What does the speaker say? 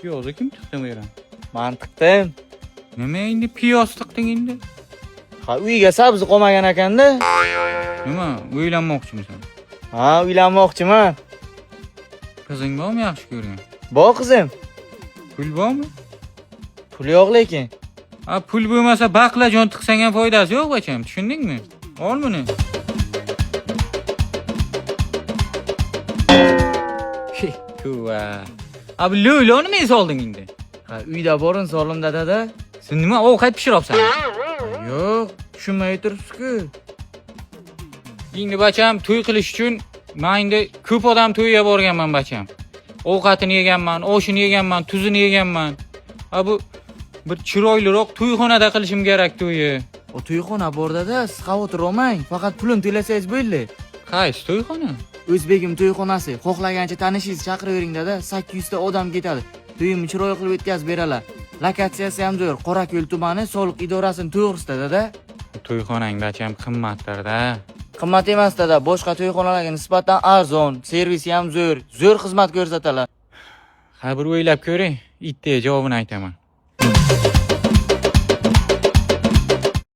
Piyozni kim tiqdi bu yerga? Men tiqdim. Nima endi piyoz tiqding endi? Ha, uyga sabzi qolmagan ekanda. Nima, uylanmoqchimisan? Ha, uylanmoqchiman. Qizing bormi yaxshi ko'rgan? Bor qizim. Pul bormi? Pul yo'q lekin. Ha, pul bo'lmasa baqlajon tiqsang ham foydasi yo'q bacham, tushundingmi? Ol buni. Kuva. Abi lo'loni nima solding endi? Ha, uyda borin solimda dada. Sen nima ovqat pishiryapsan? Yo'q, tushunmay turibsiz-ku. Endi bacham to'y qilish uchun men endi ko'p odam to'yga borganman bacham. Ovqatini yeganman, oshini yeganman, tuzini yeganman. Ha bu bir chiroyliroq to'yxonada qilishim kerak to'yi. O to'yxona bor dada, siz xavotir olmang. Faqat pulini to'lasangiz bo'ldi. Qaysi to'yxona? O'zbegim to'yxonasi. Xohlagancha tanishingizni chaqiravering dada, 800 ta odam ketadi. To'yimni chiroyli qilib o'tkazib beradilar. Lokatsiyasi ham zo'r. Qorako'l tumani soliq idorasining to'g'risida dada. To'yxonang bacham qimmatdir-da. Qimmat emas dada, boshqa to'yxonalarga nisbatan arzon, servisi ham zo'r, zo'r xizmat ko'rsatadilar. Ha bir o'ylab ko'ring, itga javobini aytaman.